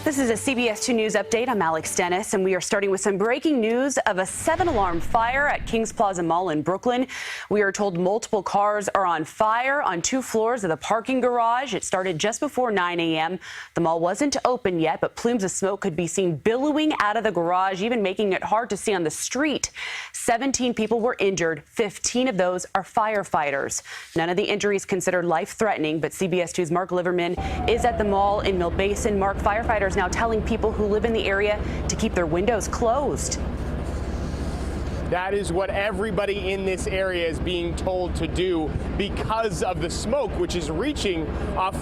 This is a CBS2 News update. I'm Denis, and we are starting with some breaking news of a 7-alarm fire at Kings Plaza Mall in Brooklyn. We are told multiple cars are on fire on 2 floors of the parking garage. It started just before 9 a.m. The mall wasn't open yet, but plumes of smoke could be seen billowing out of the garage, even making it hard to see on the street. 17 people were injured. 15 of those are firefighters. None of the injuries considered life-threatening, but CBS2's Mark Liverman is at the mall in Mill Basin. Mark, firefighters now telling people who live in the area to keep their windows closed. That is what everybody in this area is being told to do because of the smoke, which is reaching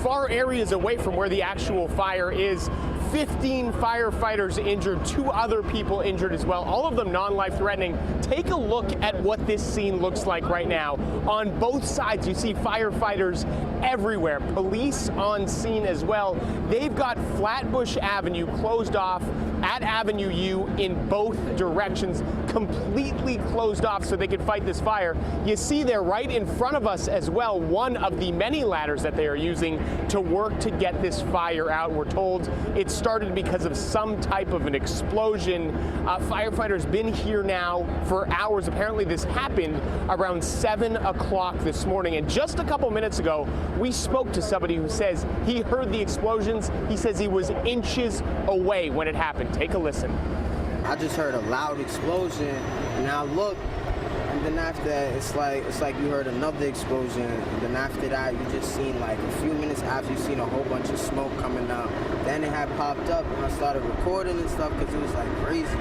far areas away from where the actual fire is. 15 firefighters injured, 2 other people injured as well, all of them non-life-threatening. Take a look at what this scene looks like right now. On both sides, you see firefighters everywhere, police on scene as well. They've got Flatbush Avenue closed off at Avenue U in both directions, completely closed off so they could fight this fire. You see there right in front of us as well, one of the many ladders that they are using to work to get this fire out. We're told it started because of some type of an explosion. Firefighters been here now for hours. Apparently this happened around 7 o'clock this morning. And just a couple minutes ago, we spoke to somebody who says he heard the explosions. He says he was inches away when it happened. Take a listen. I just heard a loud explosion, and I looked, and then after that, it's like you heard another explosion, and then after that, you just seen like a few minutes after you seen a whole bunch of smoke coming out. Then it had popped up, and I started recording and stuff because it was like crazy.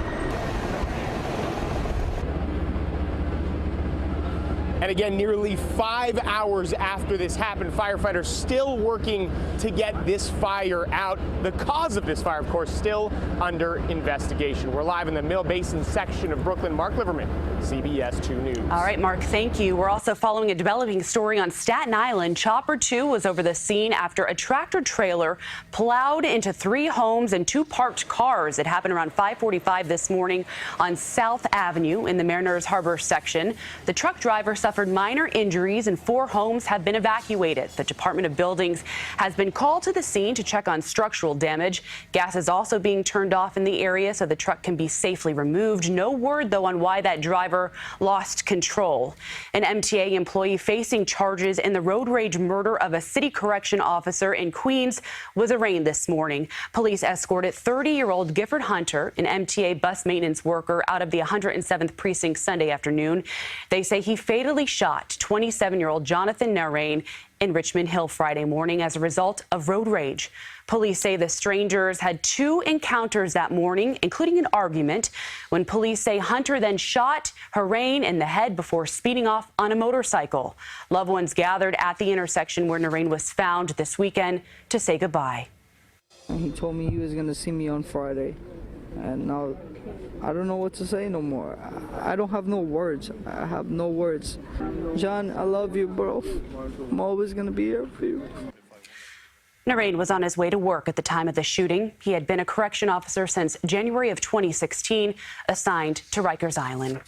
And again, nearly 5 hours after this happened, firefighters still working to get this fire out. The cause of this fire, of course, still under investigation. We're live in the Mill Basin section of Brooklyn. Mark Liverman, CBS2 News. All right, Mark, thank you. We're also following a developing story on Staten Island. Chopper 2 was over the scene after a tractor trailer plowed into 3 homes and 2 parked cars. It happened around 5:45 this morning on South Avenue in the Mariners Harbor section. The truck driver suffered minor injuries and 4 homes have been evacuated. The Department of Buildings has been called to the scene to check on structural damage. Gas is also being turned off in the area so the truck can be safely removed. No word, though, on why that driver lost control. An MTA employee facing charges in the road rage murder of a city correction officer in Queens was arraigned this morning. Police escorted 30-year-old Gifford Hunter, an MTA bus maintenance worker, out of the 107th precinct Sunday afternoon. They say he fatally shot 27-year-old Jonathan Narain in Richmond Hill Friday morning as a result of road rage. Police say the strangers had 2 encounters that morning, including an argument, when police say Hunter then shot Narain in the head before speeding off on a motorcycle. Loved ones gathered at the intersection where Narain was found this weekend to say goodbye. He told me he was going to see me on Friday, and now I don't know what to say no more. I don't have no words. I have no words. John, I love you, bro. I'm always going to be here for you. Narain was on his way to work at the time of the shooting. He had been a correction officer since January of 2016, assigned to Rikers Island.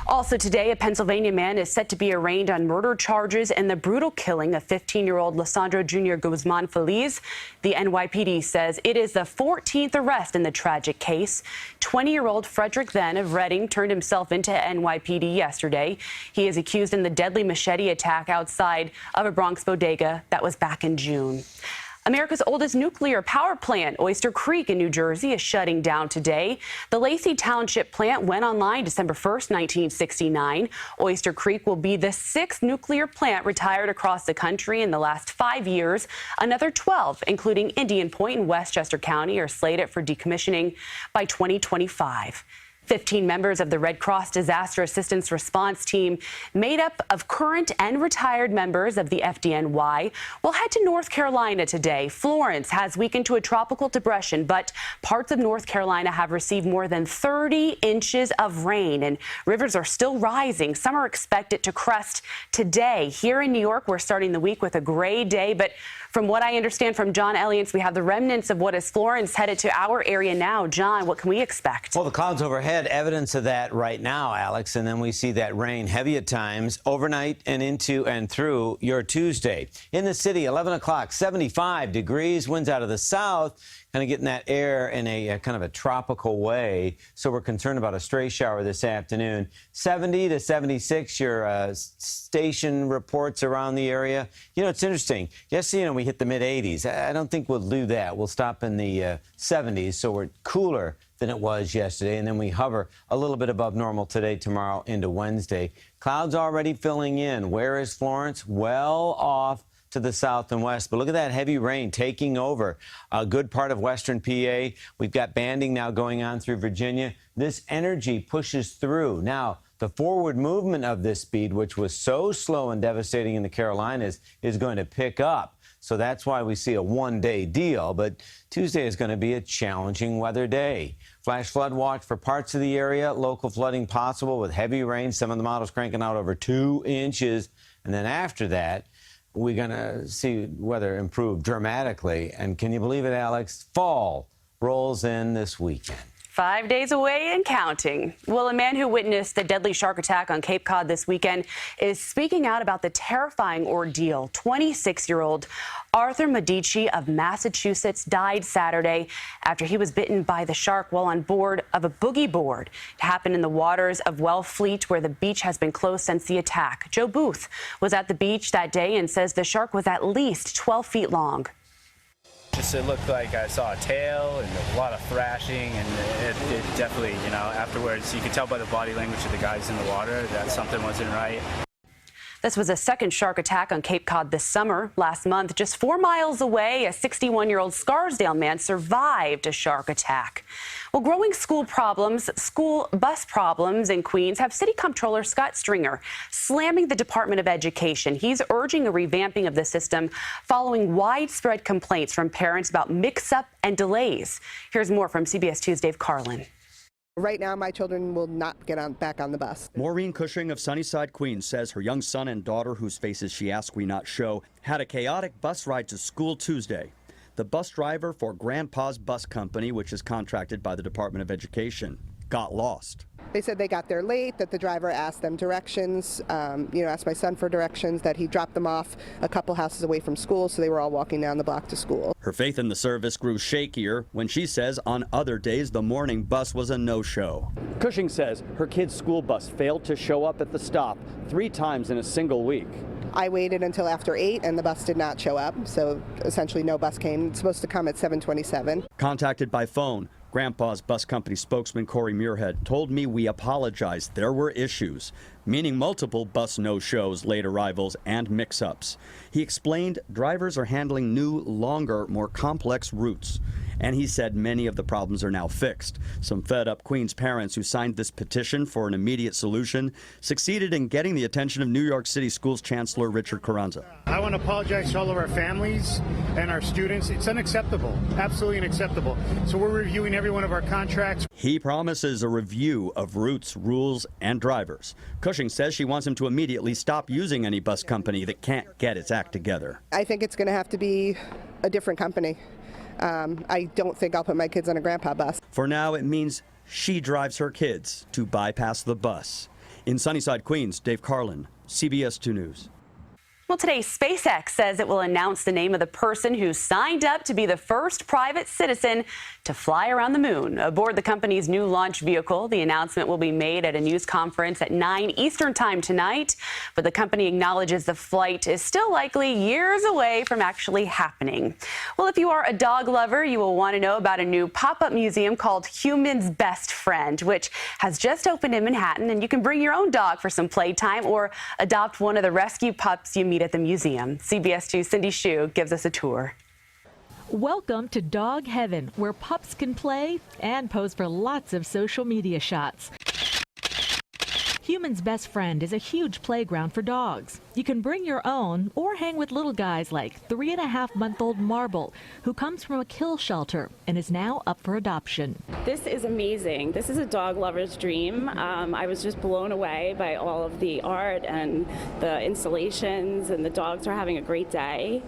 Also today, a Pennsylvania man is set to be arraigned on murder charges in the brutal killing of 15-year-old Lissandro Jr. Guzman Feliz. The NYPD says it is the 14th arrest in the tragic case. 20-year-old Frederick Then of Reading turned himself into NYPD yesterday. He is accused in the deadly machete attack outside of a Bronx bodega that was back in June. America's oldest nuclear power plant, Oyster Creek in New Jersey, is shutting down today. The Lacey Township plant went online December 1st, 1969. Oyster Creek will be the 6th nuclear plant retired across the country in the last 5 years. Another 12, including Indian Point in Westchester County, are slated for decommissioning by 2025. 15 members of the Red Cross Disaster Assistance Response Team, made up of current and retired members of the FDNY, will head to North Carolina today. Florence has weakened to a tropical depression, but parts of North Carolina have received more than 30 inches of rain, and rivers are still rising. Some are expected to crest today. Here in New York, we're starting the week with a gray day, but from what I understand from John Elliott, we have the remnants of what is Florence headed to our area now. John, what can we expect? Well, the clouds overhead had evidence of that right now, Alex, and then we see that rain heavy at times overnight and into and through your Tuesday. In the city, 11 o'clock, 75 degrees, winds out of the south, kind of getting that air in a kind of a tropical way. So we're concerned about a stray shower this afternoon. 70 to 76, your station reports around the area. You know, it's interesting. Yesterday, we hit the mid-80s. I don't think we'll do that. We'll stop in the 70s, so we're cooler than it was yesterday, and then we hover a little bit above normal today, tomorrow, into Wednesday. Clouds already filling in. Where is Florence? Well off to the south and west. But look at that heavy rain taking over a good part of western PA. We've got banding now going on through Virginia. This energy pushes through. Now, the forward movement of this speed, which was so slow and devastating in the Carolinas, is going to pick up. So that's why we see a one-day deal. But Tuesday is going to be a challenging weather day. Flash flood watch for parts of the area. Local flooding possible with heavy rain. Some of the models cranking out over 2 inches. And then after that, we're going to see weather improve dramatically. And can you believe it, Alex? Fall rolls in this weekend. 5 days away and counting. Well, a man who witnessed the deadly shark attack on Cape Cod this weekend is speaking out about the terrifying ordeal. 26-year-old Arthur Medici of Massachusetts died Saturday after he was bitten by the shark while on board of a boogie board. It happened in the waters of Wellfleet, where the beach has been closed since the attack. Joe Booth was at the beach that day and says the shark was at least 12 feet long. It looked like I saw a tail and a lot of thrashing, and it definitely, afterwards you could tell by the body language of the guys in the water that something wasn't right. This was a second shark attack on Cape Cod this summer. Last month, just 4 miles away, a 61-year-old Scarsdale man survived a shark attack. Well, growing school bus problems in Queens have City Comptroller Scott Stringer slamming the Department of Education. He's urging a revamping of the system following widespread complaints from parents about mix-up and delays. Here's more from CBS 2's Dave Carlin. Right now, my children will not get back on the bus. Maureen Cushing of Sunnyside, Queens, says her young son and daughter, whose faces she asked we not show, had a chaotic bus ride to school Tuesday. The bus driver for Grandpa's Bus Company, which is contracted by the Department of Education, got lost. They said they got there late, that the driver asked them directions, asked my son for directions, that he dropped them off a couple houses away from school, so they were all walking down the block to school. Her faith in the service grew shakier when she says on other days the morning bus was a no-show. Cushing says her kid's school bus failed to show up at the stop 3 times in a single week. I waited until after 8 and the bus did not show up, so essentially no bus came. It's supposed to come at 7:27. Contacted by phone, Grandpa's Bus Company spokesman Corey Muirhead told me we apologized. There were issues, meaning multiple bus no-shows, late arrivals, and mix-ups. He explained drivers are handling new, longer, more complex routes. And he said many of the problems are now fixed. Some fed-up Queens parents who signed this petition for an immediate solution succeeded in getting the attention of New York City Schools Chancellor Richard Carranza. I want to apologize to all of our families and our students. It's unacceptable, absolutely unacceptable. So we're reviewing every one of our contracts. He promises a review of routes, rules, and drivers. Cushing says she wants him to immediately stop using any bus company that can't get its act together. I think it's going to have to be a different company. I don't think I'll put my kids on a Grandpa bus. For now, it means she drives her kids to bypass the bus. In Sunnyside, Queens, Dave Carlin, CBS 2 News. Well, today, SpaceX says it will announce the name of the person who signed up to be the first private citizen to fly around the moon. Aboard the company's new launch vehicle, the announcement will be made at a news conference at 9 Eastern time tonight. But the company acknowledges the flight is still likely years away from actually happening. Well, if you are a dog lover, you will want to know about a new pop-up museum called Human's Best Friend, which has just opened in Manhattan. And you can bring your own dog for some playtime or adopt one of the rescue pups you meet at the museum. CBS 2's Cindy Hsu gives us a tour. Welcome to Dog Heaven, where pups can play and pose for lots of social media shots. Human's Best Friend is a huge playground for dogs. You can bring your own or hang with little guys like 3.5-month-old Marble, who comes from a kill shelter and is now up for adoption. This is amazing. This is a dog lover's dream. I was just blown away by all of the art and the installations, and the dogs are having a great day.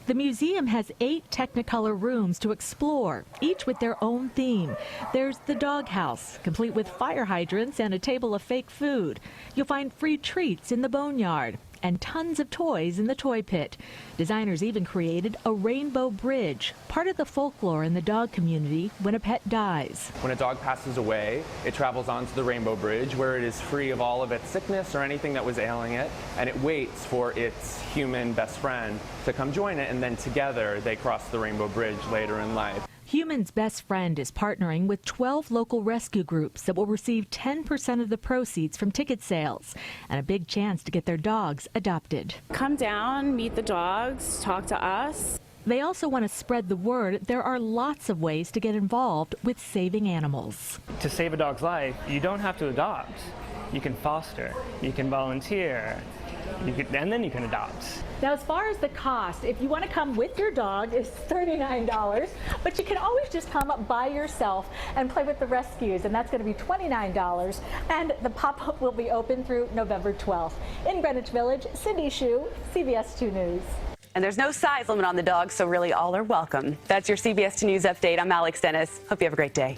The museum has 8 Technicolor rooms to explore, each with their own theme. There's the doghouse, complete with fire hydrants and a table of fake food. You'll find free treats in the boneyard and tons of toys in the toy pit. Designers even created a rainbow bridge, part of the folklore in the dog community when a pet dies. When a dog passes away, it travels onto the rainbow bridge where it is free of all of its sickness or anything that was ailing it, and it waits for its human best friend to come join it, and then together they cross the rainbow bridge later in life. Human's Best Friend is partnering with 12 local rescue groups that will receive 10% of the proceeds from ticket sales and a big chance to get their dogs adopted. Come down, meet the dogs, talk to us. They also want to spread the word there are lots of ways to get involved with saving animals. To save a dog's life, you don't have to adopt. You can foster, you can volunteer, and then you can adopt. Now, as far as the cost, if you want to come with your dog, it's $39, but you can always just come by yourself and play with the rescues, and that's going to be $29, and the pop-up will be open through November 12th. In Greenwich Village, Cindy Hsu, CBS2 News. And there's no size limit on the dogs, so really all are welcome. That's your CBS2 News update. I'm Alex Dennis. Hope you have a great day.